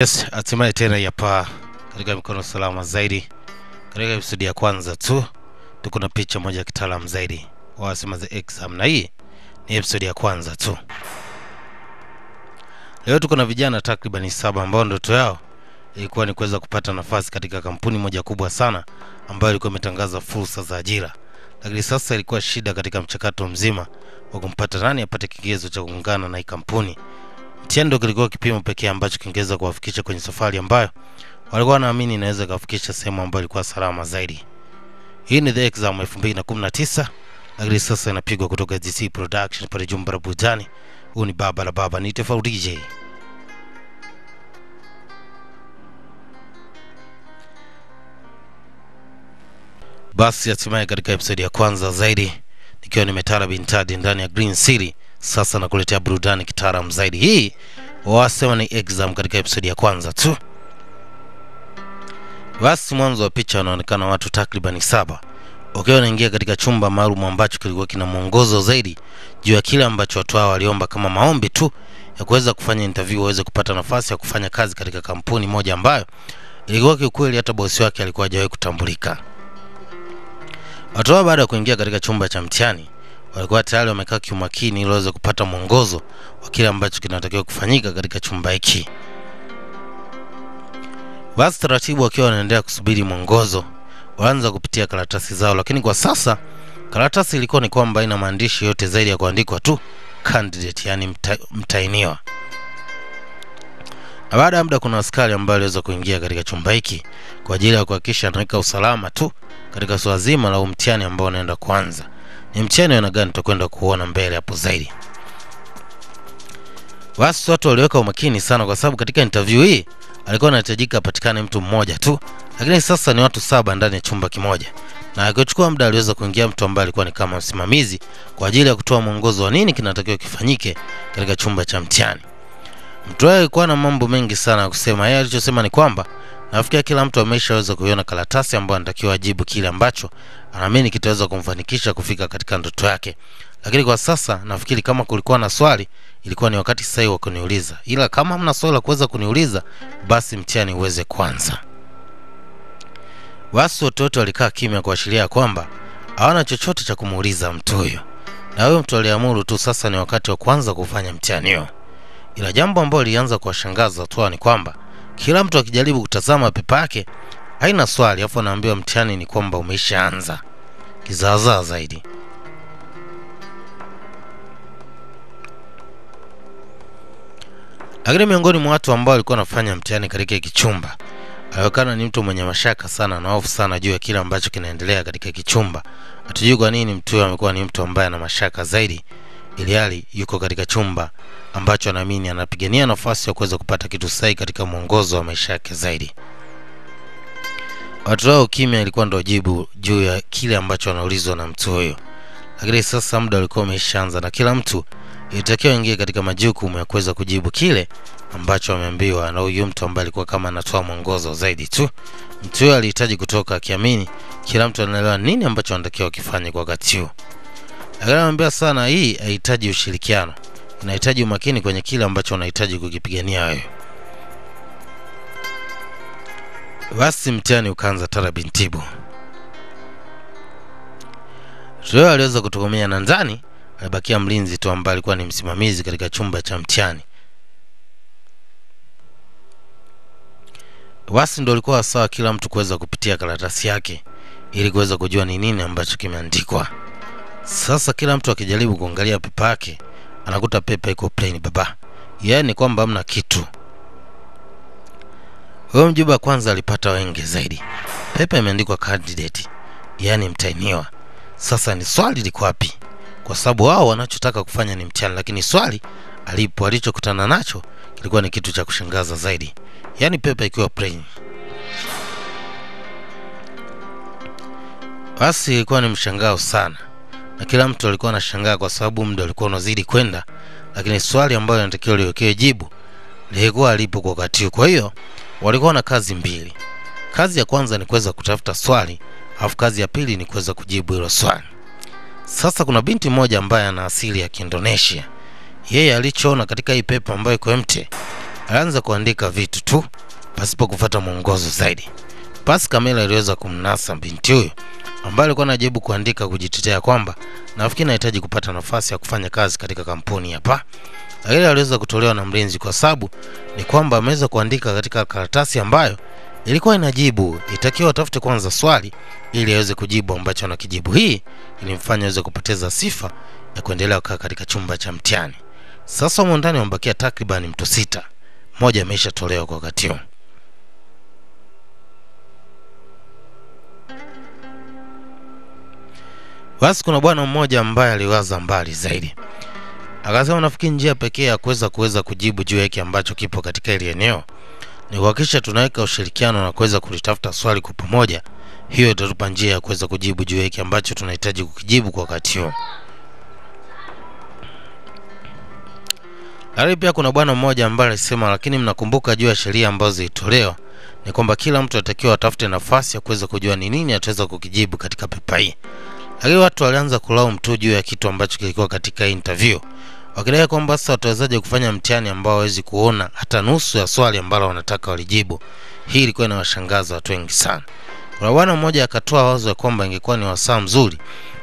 Yes, hatimaye tena hapa katika mikono salama zaidi. Katika episode ya kwanza tu tuko na picha moja kitaalamu zaidi. Wasema the exam, na hii ni episode ya kwanza tu. Leo tuko na vijana takriban 7 ambao ndoto yao ilikuwa ni kuweza kupata nafasi katika kampuni moja kubwa sana ambayo ilikuwa imetangaza fursa za ajira. Lakini sasa ilikuwa shida katika mchakato mzima wa kumpata nani apate kigezo cha kuungana na hii kampuni. Mtendo kilikuwa kipimo pekee ambacho kingeweza kuwafikisha kwenye safari ambayo walikuwa wanaamini inaweza kuwafikisha sehemu ambayo ilikuwa salama zaidi. Hii ni The Exam 2019, lakini sasa inapigwa kutoka DC Production pale jumba la burudani. Huu ni Baba la Baba, ni Tefau DJ. Basi hatimaye katika episode ya kwanza zaidi nikiwa nimetara bintadi ndani ya Green City, sasa nakuletea burudani kitaalamu zaidi. Hii wasema ni exam katika episode ya kwanza tu. Basi mwanzo wa picha wanaonekana watu takriban 7 wakiwa wanaingia katika chumba maalum ambacho kilikuwa kina mwongozo zaidi juu ya kile ambacho watu hao waliomba kama maombi tu ya kuweza kufanya interview waweze kupata nafasi ya kufanya kazi katika kampuni moja ambayo ilikuwa kiukweli hata bosi wake alikuwa hajawahi kutambulika. Watu hao baada ya kuingia katika chumba cha mtihani walikuwa tayari wamekaa kiumakini ili waweze kupata mwongozo wa kile ambacho kinatakiwa kufanyika katika chumba hiki. Basi taratibu wakiwa wanaendelea kusubiri mwongozo, waanza kupitia karatasi zao, lakini kwa sasa karatasi ilikuwa ni kwamba ina maandishi yote zaidi ya kuandikwa tu candidate, yani mtainiwa. Na baada ya muda kuna askari ambao waliweza kuingia katika chumba hiki kwa ajili ya kuhakikisha anaweka usalama tu katika swala zima la mtihani ambao unaenda kuanza. Ni mtihani wa aina gani tutakwenda kuona mbele hapo zaidi. Basi watu waliweka umakini sana kwa sababu katika interview hii alikuwa anahitajika apatikane mtu mmoja tu, lakini sasa ni watu 7 ndani ya chumba kimoja. Na akichukua muda aliweza kuingia mtu ambaye alikuwa ni kama msimamizi kwa ajili ya kutoa mwongozo wa nini kinatakiwa kifanyike katika chumba cha mtihani. Mtu huyo alikuwa na mambo mengi sana ya kusema. Yeye alichosema ni kwamba nafikiria kila mtu ameshaweza kuiona karatasi ambayo anatakiwa ajibu kile ambacho anaamini kitaweza kumfanikisha kufika katika ndoto yake. Lakini kwa sasa nafikiri kama kulikuwa na swali ilikuwa ni wakati sahihi wa kuniuliza. Ila kama hamna swali la kuweza kuniuliza basi mtihani uweze kuanza. Watoto walikaa kimya kuashiria kwamba hawana chochote cha kumuuliza mtu huyo. Na huyo mtu aliamuru tu sasa ni wakati wa kuanza kufanya mtihani huo. Ila jambo ambalo lilianza kuwashangaza watu ni kwamba kila mtu akijaribu kutazama pepa yake haina swali, afu anaambiwa mtihani ni kwamba umeshaanza. Kizaazaa zaidi. Lakini miongoni mwa watu ambao walikuwa wanafanya mtihani katika hiki chumba alionekana ni mtu mwenye mashaka sana na hofu sana juu ya kile ambacho kinaendelea katika hiki chumba. Hatujui kwa nini mtu huyo amekuwa ni mtu ambaye ana mashaka zaidi, ili hali yuko katika chumba ambacho anaamini anapigania nafasi ya kuweza kupata kitu sahihi katika mwongozo wa maisha yake zaidi. Watu wao kimya ilikuwa ndio jibu juu ya kile ambacho anaulizwa na mtu huyo. Lakini sasa muda ulikuwa umeshaanza na kila mtu ilitakiwa ingie katika majukumu ya kuweza kujibu kile ambacho ameambiwa na huyo mtu ambaye alikuwa kama anatoa mwongozo zaidi tu. Mtu huyo alihitaji kutoka akiamini kila mtu anaelewa nini ambacho anatakiwa kifanye kwa wakati huo. Anamwambia sana hii haihitaji ushirikiano. Inahitaji umakini kwenye kile ambacho unahitaji kukipigania wewe. Basi mtihani ukaanza taratibu. Leo aliweza kutokomea na ndani alibakia mlinzi tu ambaye alikuwa ni msimamizi katika chumba cha mtihani. Basi ndio ilikuwa sawa kila mtu kuweza kupitia karatasi yake ili kuweza kujua ni nini ambacho kimeandikwa. Sasa kila mtu akijaribu kuangalia pepa yake anakuta pepa iko plain baba. Yaani kwamba hamna kitu. Huyo mjibu kwanza alipata wengi zaidi. Pepa imeandikwa candidate, yani mtainiwa. Sasa ni swali liko wapi? Kwa sababu wao wanachotaka kufanya ni mtihani, lakini swali alichokutana nacho kilikuwa ni kitu cha kushangaza zaidi. Yani pepa ikiwa plain. Basi ilikuwa ni mshangao sana. Na kila mtu alikuwa anashangaa kwa sababu muda ulikuwa unazidi kwenda, lakini swali ambalo linatakiwa liwekewe jibu lilikuwa lipo kwa wakati huo. Kwa hiyo walikuwa na kazi mbili. Kazi ya kwanza ni kuweza kutafuta swali, alafu kazi ya pili ni kuweza kujibu hilo swali. Sasa kuna binti moja ambaye ana asili ya Indonesia. Yeye alichoona katika hii pepa ambayo iko empty alianza kuandika vitu tu pasipo kufuata mwongozo zaidi. Basi kamera iliweza kumnasa binti huyo ambaye alikuwa anajibu kuandika kujitetea kwamba nafikiri anahitaji kupata nafasi ya kufanya kazi katika kampuni hapa. Lakini aliweza kutolewa na mlinzi kwa sababu ni kwamba ameweza kuandika katika karatasi ambayo ilikuwa inajibu itakiwa atafute kwanza swali ili aweze kujibu ambacho anakijibu. Hii ilimfanya aweze kupoteza sifa ya kuendelea kukaa katika chumba cha mtihani. Sasa humo ndani wamebakia takriban mtu 6. Mmoja ameshatolewa kwa wakati huo. Basi kuna bwana mmoja ambaye aliwaza mbali zaidi. Akasema nafikiri njia pekee ya kuweza kujibu juu ya hiki ambacho kipo katika ile eneo ni kuhakikisha tunaweka ushirikiano na kuweza kulitafuta swali kwa pamoja. Hiyo itatupa njia ya kuweza kujibu juu ya hiki ambacho tunahitaji kukijibu kwa wakati huo. Lakini pia kuna bwana mmoja ambaye alisema lakini mnakumbuka juu ya sheria ambazo zilitolewa ni kwamba kila mtu atakiwa atafute nafasi ya kuweza kujua ni nini ataweza kukijibu katika pepa hii. Lakini watu walianza kulaumu tu juu ya kitu ambacho kilikuwa katika interview, wakidai kwamba sasa watawezaje kufanya mtihani ambao hawezi kuona hata nusu ya swali ambalo wanataka walijibu. Hii ilikuwa inawashangaza watu wengi sana. Kuna bwana mmoja akatoa wazo ya kwamba ingekuwa ni wasaa mzuri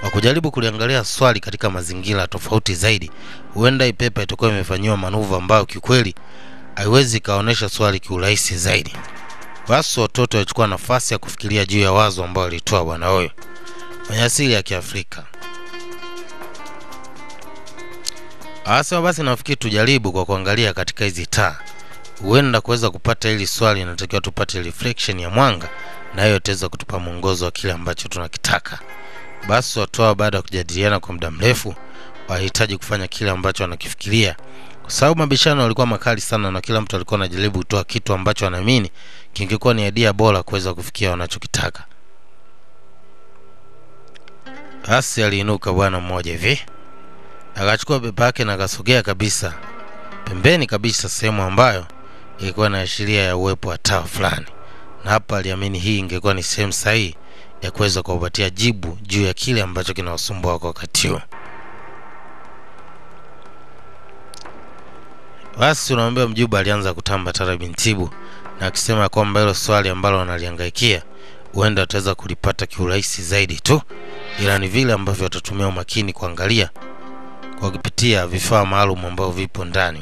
wa kujaribu kuliangalia swali katika mazingira tofauti zaidi. Huenda hii pepa itakuwa imefanywa manuva ambayo kikweli haiwezi kaonesha swali kiurahisi zaidi. Basi watoto wachukua nafasi ya kufikiria juu ya wazo ambao alitoa bwana huyo mwenye asili ya Kiafrika. Asema basi nafikiri tujaribu kwa kuangalia katika hizi taa. Huenda kuweza kupata hili swali inatakiwa tupate reflection ya mwanga na hiyo itaweza kutupa mwongozo wa kile ambacho tunakitaka. Basi watu baada ya kujadiliana kwa muda mrefu walihitaji kufanya kile ambacho wanakifikiria. Kwa sababu mabishano yalikuwa makali sana na kila mtu alikuwa anajaribu kutoa kitu ambacho anaamini kingekuwa ni idea bora kuweza kufikia wanachokitaka. Basi aliinuka bwana mmoja hivi. Akachukua pepa yake na akasogea kabisa pembeni kabisa sehemu ambayo ilikuwa inaashiria ya uwepo wa taa fulani. Na hapa aliamini hii ingekuwa ni sehemu sahihi ya kuweza kuwapatia jibu juu ya kile ambacho kinawasumbua kwa wakati huo. Basi unaambia mjumbe alianza kutamba taratibu na akisema kwamba hilo swali ambalo wanalihangaikia huenda ataweza kulipata kiurahisi zaidi tu, ila ni vile ambavyo watatumia umakini kuangalia kwa kupitia vifaa maalum ambavyo vipo ndani.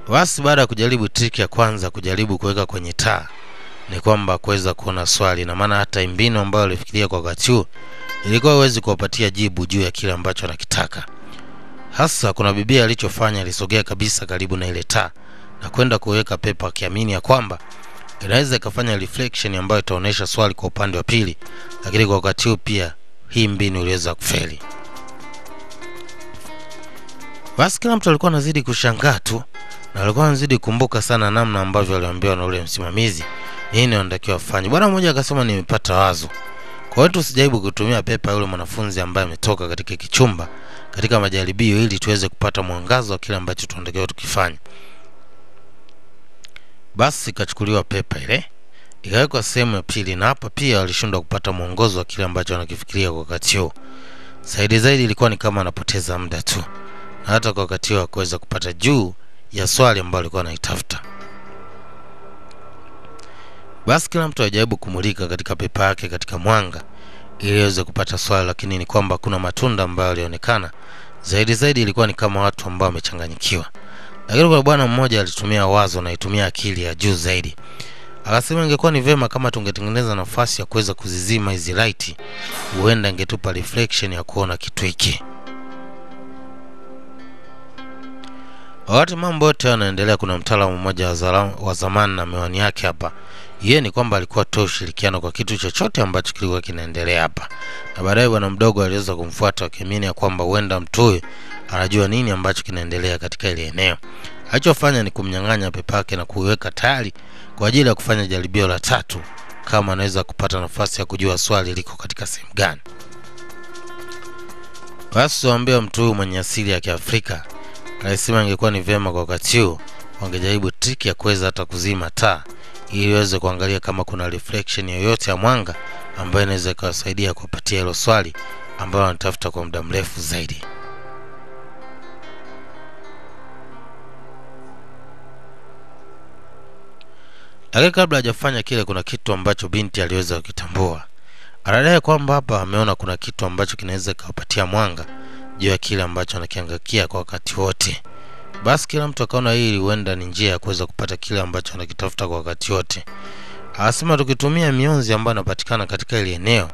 Basi baada ya kujaribu triki ya kwanza kujaribu kuweka kwenye taa ni kwamba kuweza kuona swali, na maana hata mbinu ambayo alifikiria kwa wakati huo ilikuwa haiwezi kuwapatia jibu juu ya kile ambacho anakitaka. Hasa kuna bibia alichofanya, alisogea kabisa karibu na ile taa na kwenda kuweka pepa akiamini ya kwamba inaweza ikafanya reflection ambayo itaonesha swali kwa upande wa pili, lakini kwa wakati huo pia hii mbinu iliweza kufeli. Basi kila mtu alikuwa anazidi kushangaa tu na alikuwa anazidi kumbuka sana namna ambavyo aliambiwa na ule msimamizi nini wanatakiwa wafanye. Bwana mmoja akasema nimepata wazo. Kwa hiyo tusijaribu kutumia pepa yule mwanafunzi ambaye ametoka katika kichumba katika majaribio ili tuweze kupata mwangazo wa kile ambacho tunatakiwa tukifanye. Basi kachukuliwa pepa ile ikawekwa sehemu ya pili, na hapa pia walishindwa kupata mwongozo wa kile ambacho wanakifikiria kwa wakati huo. Zaidi ilikuwa ni kama anapoteza muda tu, na hata kwa wakati huo kuweza kupata juu ya swali ambalo alikuwa anaitafuta. Basi kila mtu ajaribu kumulika katika pepa yake katika mwanga ili aweze kupata swali, lakini ni kwamba kuna matunda ambayo yalionekana. Zaidi ilikuwa ni kama watu ambao wamechanganyikiwa. Lakini kwa bwana mmoja alitumia wazo na itumia akili ya juu zaidi. Akasema ingekuwa ni vema kama tungetengeneza nafasi ya kuweza kuzizima hizi light, huenda ingetupa reflection ya kuona kitu hiki. Wakati mambo yote yanaendelea, kuna mtaalamu mmoja wa zamani na miwani yake hapa. Yeye ni kwamba alikuwa toa ushirikiano kwa kitu chochote ambacho kilikuwa kinaendelea hapa. Na baadaye bwana mdogo aliweza kumfuata akiamini ya kwamba huenda mtu huyu anajua nini ambacho kinaendelea katika ile eneo. Alichofanya ni kumnyang'anya pepa yake na kuiweka tayari kwa ajili ya kufanya jaribio la 3 kama anaweza kupata nafasi ya kujua swali liko katika sehemu gani. Basi waambia mtu huyu mwenye asili ya Kiafrika alisema ingekuwa ni vema kwa wakati huo wangejaribu triki ya kuweza hata kuzima taa ili waweze kuangalia kama kuna reflection yoyote ya mwanga ambayo inaweza kuwasaidia kupatia hilo swali ambalo wanatafuta kwa muda mrefu zaidi. Lakini kabla hajafanya kile, kuna kitu ambacho binti aliweza kukitambua. Anadai kwamba hapa ameona kuna kitu ambacho kinaweza kuwapatia mwanga juu ya kile ambacho anakiangalia kwa wakati wote. Basi kila mtu akaona hili huenda ni njia ya kuweza kupata kile ambacho anakitafuta kwa wakati wote. Anasema tukitumia mionzi ambayo inapatikana katika ile eneo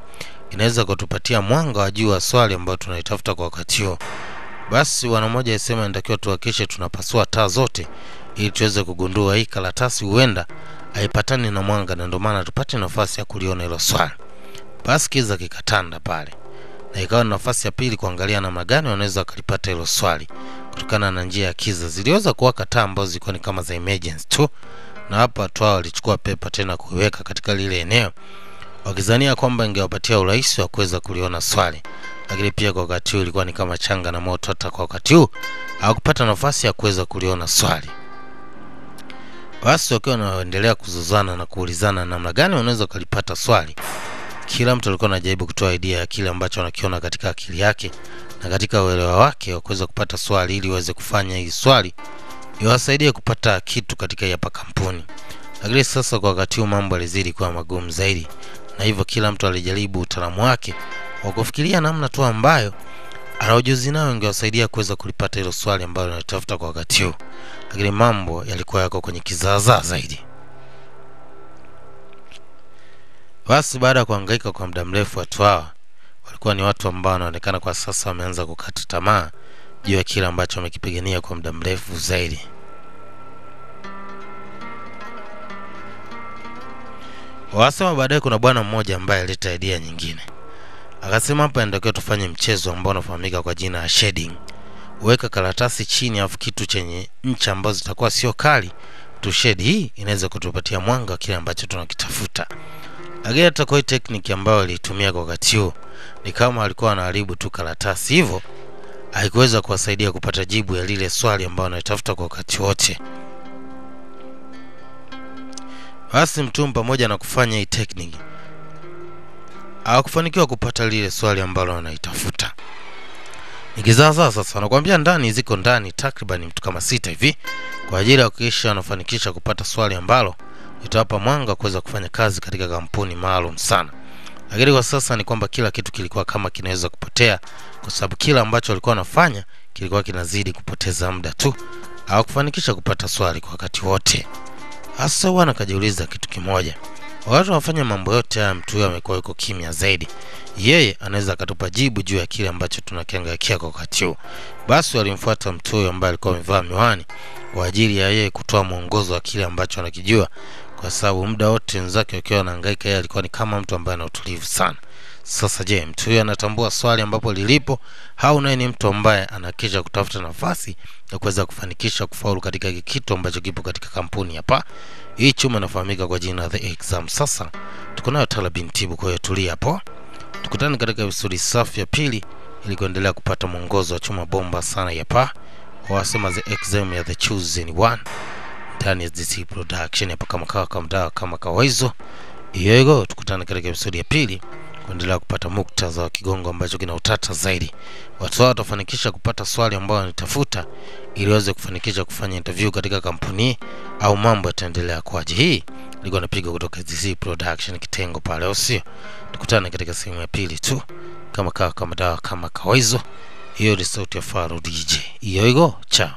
inaweza kutupatia mwanga wa juu wa swali ambalo tunalitafuta kwa wakati huo. Basi wana mmoja alisema inatakiwa tuhakikishe tunapasua taa zote ili tuweze kugundua hii karatasi huenda haipatani na mwanga, na ndio maana tupate nafasi ya kuliona hilo swali. Basi kiza kikatanda pale, na ikawa nafasi ya pili kuangalia namna gani wanaweza kulipata hilo swali. Kutokana na njia ya kiza ziliweza kuwaka taa ambazo zilikuwa ni kama za emergency tu, na hapa watu hao walichukua pepa tena kuiweka katika lile eneo wakizania kwamba ingewapatia urahisi wa kuweza kuliona swali. Lakini pia kwa wakati huu ilikuwa ni kama changa na moto, hata kwa wakati huu hawakupata nafasi ya kuweza kuliona swali. Basi wakiwa wanaendelea kuzozana na kuulizana namna gani wanaweza kulipata swali, kila mtu alikuwa anajaribu kutoa idea ya kile ambacho anakiona katika akili yake na katika uelewa wake wa kuweza kupata swali, ili waweze kufanya hii swali iwasaidie kupata kitu katika hapa kampuni. Lakini sasa kwa wakati huu mambo yalizidi kuwa magumu zaidi, na hivyo kila mtu alijaribu utaalamu wake wa kufikiria namna tu ambayo ana ujuzi nayo ingewasaidia kuweza kulipata hilo swali ambalo anatafuta kwa wakati huu. Lakini mambo yalikuwa yako kwenye kizaazaa zaidi. Basi baada ya kuhangaika kwa muda mrefu, watu hawa walikuwa ni watu ambao wanaonekana kwa sasa wameanza kukata tamaa juu ya kile ambacho wamekipigania kwa muda mrefu zaidi. Wasema baadaye kuna bwana mmoja ambaye alileta idea nyingine. Akasema hapa ndio tufanye mchezo ambao unafahamika kwa jina la shading. Weka karatasi chini afu kitu chenye ncha ambazo zitakuwa sio kali tu shade. Hii inaweza kutupatia mwanga wa kile ambacho tunakitafuta. Lakini hata kwa technique ambayo alitumia kwa wakati huo ni kama alikuwa anaharibu tu karatasi, hivyo haikuweza kuwasaidia kupata jibu ya lile swali ambalo anatafuta kwa wakati wote. Basi mtu pamoja na kufanya hii technique hawakufanikiwa kupata lile swali ambalo anaitafuta. Nikizaza sasa anakuambia ndani ziko ndani takriban mtu kama 6 hivi kwa ajili ya kuhakikisha anafanikisha kupata swali ambalo itawapa mwanga kuweza kufanya kazi katika kampuni maalum sana. Lakini kwa sasa ni kwamba kila kitu kilikuwa kama kinaweza kupotea, kwa sababu kila ambacho walikuwa wanafanya kilikuwa kinazidi kupoteza muda tu. Hawakufanikisha kupata swali kwa wakati wote. Hasa wana kajiuliza kitu kimoja. Watu wafanya mambo yote haya, mtu huyo amekuwa yuko kimya zaidi. Yeye anaweza akatupa jibu juu ya kile ambacho tunakiangaikia kwa wakati huu. Basi walimfuata mtu huyo ambaye alikuwa amevaa miwani kwa ajili ya yeye kutoa mwongozo wa kile ambacho anakijua, kwa sababu muda wote wenzake wakiwa wanahangaika, yeye alikuwa ni kama mtu ambaye ana utulivu sana. Sasa je, mtu huyo anatambua swali ambapo lilipo, au naye ni mtu ambaye anakisha kutafuta nafasi ya kuweza kufanikisha kufaulu katika kitu ambacho kipo katika kampuni hapa? Hii chuma inafahamika kwa jina The Exam. Sasa tuko nayo Tala bin Tibu, kwa hiyo tulia hapo. Tukutane katika episode safi ya pili ili kuendelea kupata mwongozo wa chuma bomba sana hapa. Wasema The Exam ya The Chosen One ndani ya DC Production hapa, kama kawaida. Yego, tukutane katika episode ya pili kuendelea kupata muktadha wa kigongo ambacho kina utata zaidi. Watu hao watafanikisha kupata swali ambalo wanatafuta ili waweze kufanikisha kufanya interview katika kampuni, au mambo yataendelea kwaje? Hii nilikuwa napiga kutoka DC Production kitengo pale, au sio? Tukutane katika sehemu ya pili tu kama kawaida. Hiyo ni sauti ya Faro DJ. Yego, ciao.